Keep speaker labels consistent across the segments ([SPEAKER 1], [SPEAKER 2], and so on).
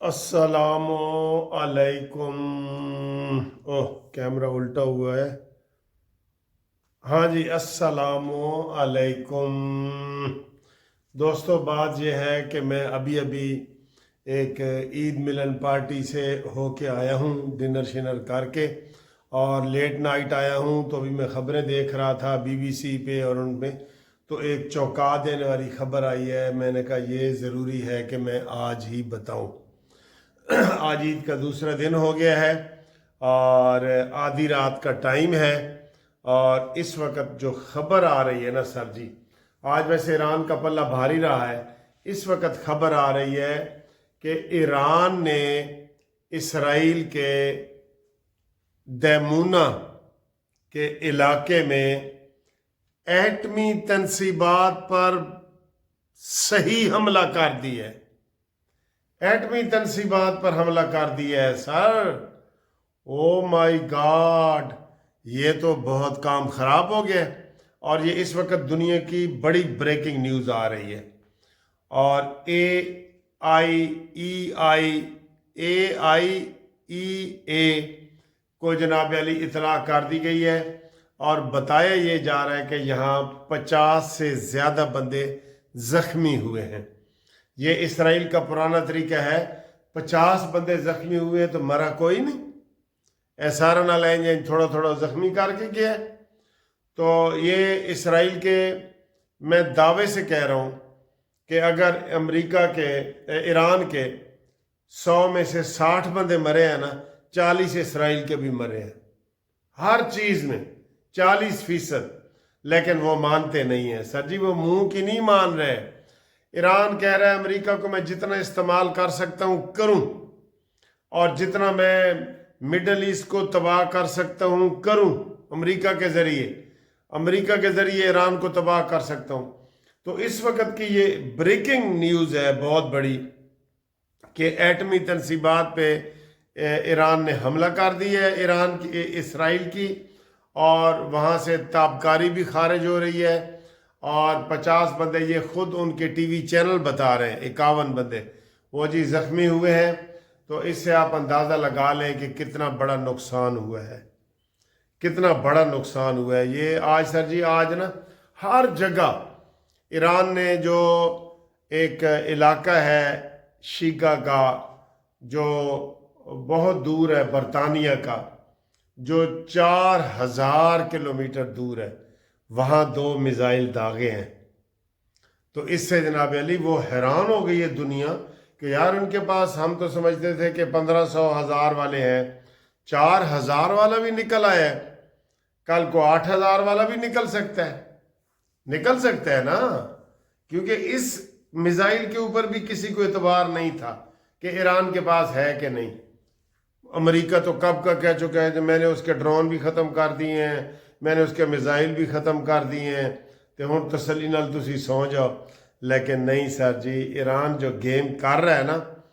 [SPEAKER 1] अस्सलाम अलैकुम। ओह, कैमरा उल्टा हुआ है। हाँ जी, अस्सलाम अलैकुम। दोस्तों, बात यह है कि मैं अभी अभी एक ईद मिलन पार्टी से होके आया हूँ, डिनर शिनर करके, और लेट नाइट आया हूँ। तो अभी मैं ख़बरें देख रहा था बीबीसी पे और उनमें, तो एक चौंका देने वाली ख़बर आई है। मैंने कहा ये ज़रूरी है कि मैं आज ही बताऊँ। आज ईद का दूसरा दिन हो गया है और आधी रात का टाइम है। और इस वक्त जो खबर आ रही है ना सर जी, आज वैसे ईरान का पल्ला भारी रहा है। इस वक्त खबर आ रही है कि ईरान ने इसराइल के दैमूना के इलाके में एटमी तनसीबात पर सही हमला कर दिया है। एटमी तनसीबात पर हमला कर दिया है सर। ओ माय गॉड, ये तो बहुत काम खराब हो गया। और ये इस वक्त दुनिया की बड़ी ब्रेकिंग न्यूज़ आ रही है। और ए आई ई ए को जनाब अली इतला कर दी गई है और बताया ये जा रहा है कि यहाँ 50 से ज़्यादा बंदे ज़ख्मी हुए हैं। ये इसराइल का पुराना तरीका है, 50 बंदे ज़ख्मी हुए तो मरा कोई नहीं, ऐसा ना लेंगे थोड़ा थोड़ा ज़ख्मी करके गया। तो ये इसराइल के, मैं दावे से कह रहा हूँ कि अगर अमेरिका के ईरान के 100 में से 60 बंदे मरे हैं ना, 40 इसराइल के भी मरे हैं, हर चीज़ में 40%। लेकिन वो मानते नहीं हैं सर जी, वो मुंह की नहीं मान रहे। ईरान कह रहा है अमेरिका को मैं जितना इस्तेमाल कर सकता हूँ करूँ, और जितना मैं मिडल ईस्ट को तबाह कर सकता हूँ करूँ, अमेरिका के ज़रिए ईरान को तबाह कर सकता हूँ। तो इस वक्त की ये ब्रेकिंग न्यूज़ है बहुत बड़ी कि एटमी तनसीबात पे ईरान ने हमला कर दिया है, ईरान की, इसराइल की, और वहाँ से ताबकारी भी खारिज हो रही है। और 50 बंदे, ये खुद उनके टीवी चैनल बता रहे हैं, 51 बंदे वो जी ज़ख्मी हुए हैं। तो इससे आप अंदाज़ा लगा लें कि कितना बड़ा नुकसान हुआ है, कितना बड़ा नुकसान हुआ है। ये आज सर जी, आज ना हर जगह ईरान ने जो एक इलाका है शीगा का, जो बहुत दूर है बरतानिया का, जो 4000 किलोमीटर दूर है, वहाँ 2 मिसाइल दागे हैं। तो इससे जनाब अली वो हैरान हो गई है दुनिया कि यार उनके पास, हम तो समझते थे कि 1500 1000 वाले हैं, 4000 वाला भी निकल आया है। कल को 8000 वाला भी निकल सकता है ना, क्योंकि इस मिसाइल के ऊपर भी किसी को एतबार नहीं था कि ईरान के पास है कि नहीं। अमेरिका तो कब का कह चुका है कि मैंने उसके ड्रोन भी ख़त्म कर दिए हैं, मैंने उसके मिसाइल भी ख़त्म कर दिए हैं, तो हुण तसल्ली नाल तुसी सौ जाओ। लेकिन नहीं सर जी, ईरान जो गेम कर रहा है ना,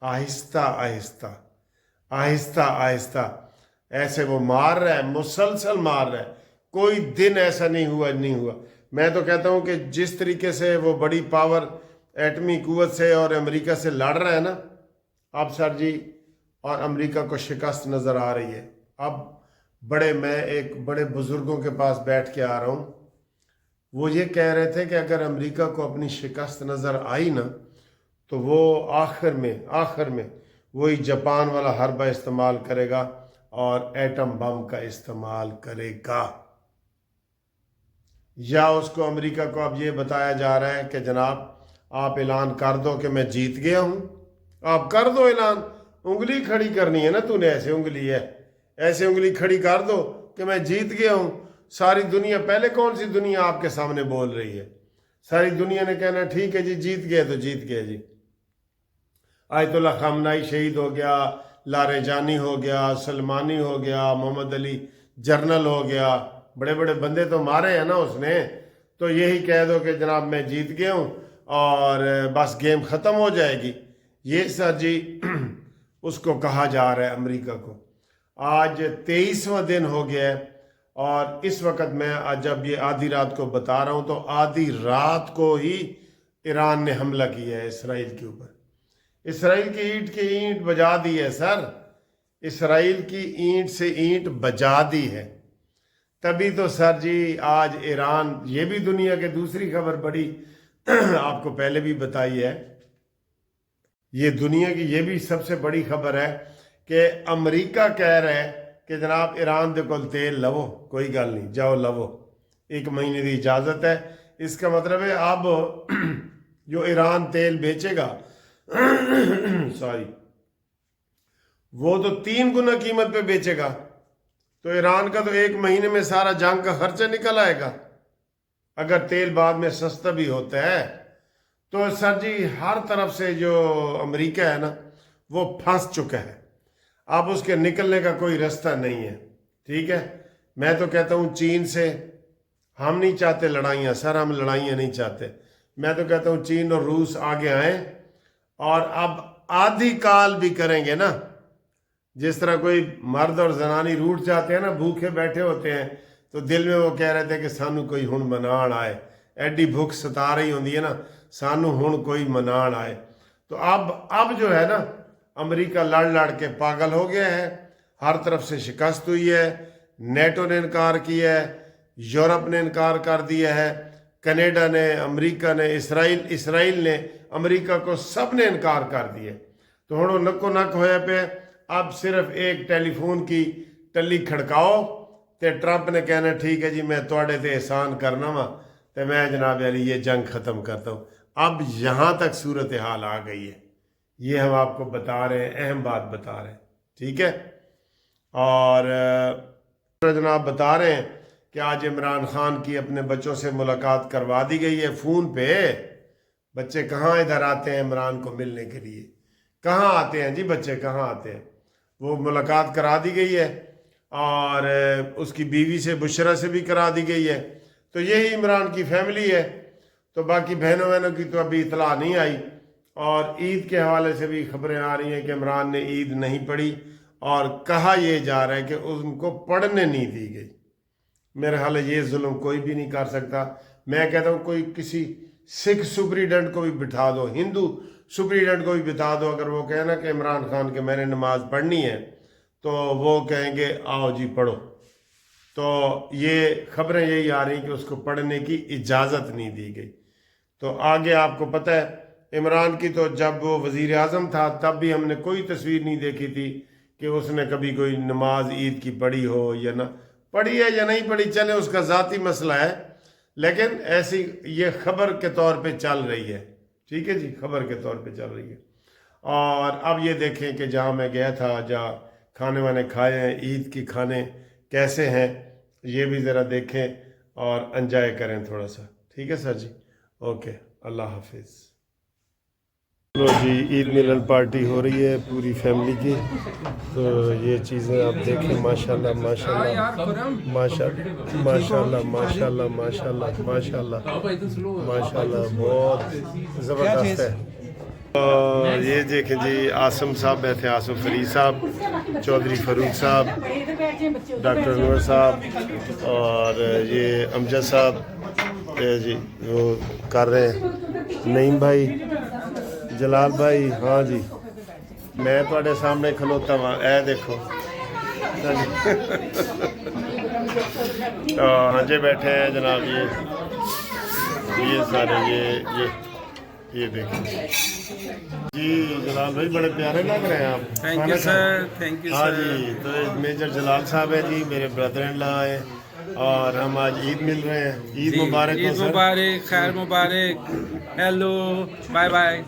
[SPEAKER 1] आहिस्ता आहिस्ता आहिस्ता आहिस्ता ऐसे वो मार रहा है, मुसलसल मार रहा है। कोई दिन ऐसा नहीं हुआ। मैं तो कहता हूँ कि जिस तरीके से वो बड़ी पावर एटमी कुव्वत से और अमेरिका से लड़ रहा है ना, अब सर जी, और अमेरिका को शिकस्त नज़र आ रही है। अब मैं एक बड़े बुज़ुर्गों के पास बैठ के आ रहा हूँ, वो ये कह रहे थे कि अगर अमेरिका को अपनी शिकस्त नज़र आई ना, तो वो आखिर में वही जापान वाला हरबा इस्तेमाल करेगा और एटम बम का इस्तेमाल करेगा। या उसको, अमेरिका को अब ये बताया जा रहा है कि जनाब आप ऐलान कर दो कि मैं जीत गया हूँ, आप कर दो ऐलान। उंगली खड़ी करनी है ना, तूने ऐसे उंगली खड़ी कर दो कि मैं जीत गया हूँ। सारी दुनिया, पहले कौन सी दुनिया आपके सामने बोल रही है? सारी दुनिया ने कहना ठीक है जी, जीत गया तो जीत गया जी। आयतुल्लाह खामनाई शहीद हो गया, लारेजानी हो गया, सलमानी हो गया, मोहम्मद अली जर्नल हो गया, बड़े बड़े बंदे तो मारे हैं ना उसने। तो यही कह दो कि जनाब मैं जीत गया हूँ और बस गेम ख़त्म हो जाएगी। ये सर जी उसको कहा जा रहा है अमेरिका को। आज 23वां दिन हो गया है और इस वक्त मैं आज जब ये आधी रात को बता रहा हूँ, तो आधी रात को ही ईरान ने हमला किया है इसराइल के ऊपर। اسرائیل کی اینٹ بجا دی ہے سر، اسرائیل کی اینٹ سے اینٹ بجا دی ہے۔ تبھی تو سر جی آج ایران، یہ بھی دنیا کے دوسری خبر بڑی آپ کو پہلے بھی بتائی ہے، یہ دنیا کی یہ بھی سب سے بڑی خبر ہے کہ امریکہ کہہ رہا ہے کہ جناب ایران دے کول تیل لو، کوئی گل نہیں، جاؤ لو، 1 مہینے کی اجازت ہے۔ اس کا مطلب ہے اب جو ایران تیل بیچے گا سوری وہ تو 3 گنا قیمت پہ بیچے گا، تو ایران کا تو 1 مہینے میں سارا جنگ کا خرچہ نکل آئے گا، اگر تیل بعد میں سستا بھی ہوتا ہے تو سر جی ہر طرف سے جو امریکہ ہے نا وہ پھنس چکا ہے، اب اس کے نکلنے کا کوئی راستہ نہیں ہے۔ ٹھیک ہے، میں تو کہتا ہوں چین سے ہم نہیں چاہتے لڑائیاں سر، ہم لڑائیاں نہیں چاہتے، میں تو کہتا ہوں چین اور روس آگے آئیں اور اب آدھی کال بھی کریں گے نا، جس طرح کوئی مرد اور زنانی روٹ جاتے ہیں نا، بھوکے بیٹھے ہوتے ہیں تو دل میں وہ کہہ رہے تھے کہ سانو کوئی ہن منان آئے، ایڈی بھوک ستا رہی ہوندی ہے نا، سانو ہن کوئی منان آئے۔ تو اب جو ہے نا امریکہ لڑ لڑ کے پاگل ہو گیا ہے، ہر طرف سے شکست ہوئی ہے، نیٹو نے انکار کیا ہے، یورپ نے انکار کر دیا ہے، کینیڈا نے، امریکہ نے، اسرائیل نے، امریکہ کو سب نے انکار کر دیا، تو ہن نکو نک ہویا پہ۔ اب صرف ایک ٹیلی فون کی ٹلی کھڑکاؤ تے ٹرمپ نے کہنا ٹھیک ہے جی میں تواڈے تے احسان کرنا وا تے میں جناب علی یہ جنگ ختم کرتا ہوں۔ اب یہاں تک صورتحال آ گئی ہے، یہ ہم آپ کو بتا رہے ہیں، اہم بات بتا رہے ہیں، ٹھیک ہے۔ اور جناب بتا رہے ہیں کہ آج عمران خان کی اپنے بچوں سے ملاقات کروا دی گئی ہے فون پہ۔ بچے کہاں ادھر آتے ہیں عمران کو ملنے کے لیے، کہاں آتے ہیں جی بچے، کہاں آتے ہیں؟ وہ ملاقات کرا دی گئی ہے اور اس کی بیوی سے، بشرا سے بھی کرا دی گئی ہے، تو یہی عمران کی فیملی ہے۔ تو باقی بہنوں بہنوں کی تو ابھی اطلاع نہیں آئی، اور عید کے حوالے سے بھی خبریں آ رہی ہیں کہ عمران نے عید نہیں پڑھی، اور کہا یہ جا رہا ہے کہ ان کو پڑھنے نہیں دی گئی۔ میرے حال ہے یہ ظلم کوئی بھی نہیں کر سکتا۔ میں کہتا ہوں کوئی کسی سکھ سپریڈنٹ کو بھی بٹھا دو، ہندو سپریڈنٹ کو بھی بتا دو، اگر وہ کہنا کہ عمران خان کے میں نے نماز پڑھنی ہے تو وہ کہیں گے آؤ جی پڑھو۔ تو یہ خبریں یہی آ رہی ہیں کہ اس کو پڑھنے کی اجازت نہیں دی گئی۔ تو آگے آپ کو پتہ ہے عمران کی تو جب وہ وزیر اعظم تھا تب بھی ہم نے کوئی تصویر نہیں دیکھی تھی کہ اس نے کبھی کوئی نماز عید کی پڑھی ہو یا نہ پڑھی ہے یا نہیں پڑھی، چلے اس کا ذاتی مسئلہ ہے، لیکن ایسی یہ خبر کے طور پہ چل رہی ہے، ٹھیک ہے جی، خبر کے طور پہ چل رہی ہے۔ اور اب یہ دیکھیں کہ جہاں میں گیا تھا، جہاں کھانے وانے کھائے ہیں، عید کی کھانے کیسے ہیں یہ بھی ذرا دیکھیں اور انجوائے کریں تھوڑا سا، ٹھیک ہے سر جی، اوکے، اللہ حافظ۔ لو جی عید ملن پارٹی ہو رہی ہے پوری فیملی کی، تو یہ چیزیں آپ دیکھیں، ماشاءاللہ ماشاءاللہ ماشاءاللہ ماشاءاللہ ماشاءاللہ ماشاءاللہ ماشاءاللہ ماشاءاللہ بہت زبردست ہے۔ اور یہ دیکھیں جی عاصم صاحب بیٹھے، عاصم فرید صاحب، چودھری فاروق صاحب، ڈاکٹر انور صاحب، اور یہ امجد صاحب جی وہ کر رہے ہیں، نعیم بھائی، جلال بھائی، ہاں جی میں تواڈے سامنے کھلوتا ہوں، اے دیکھو ہاں جی بیٹھے ہیں جناب، یہ سارے یہ دیکھیں جی جلال بھائی بڑے پیارے لگ رہے ہیں آپ،
[SPEAKER 2] thank you sir, thank you
[SPEAKER 1] ہاں
[SPEAKER 2] سر۔
[SPEAKER 1] جی، تو میجر جلال صاحب ہیں جی، میرے بردر ان لا ہیں، اور ہم آج عید مل رہے ہیں، عید مبارک ہو
[SPEAKER 2] عید
[SPEAKER 1] سر،
[SPEAKER 2] مبارک، خیر مبارک، ہیلو، بائے بائے۔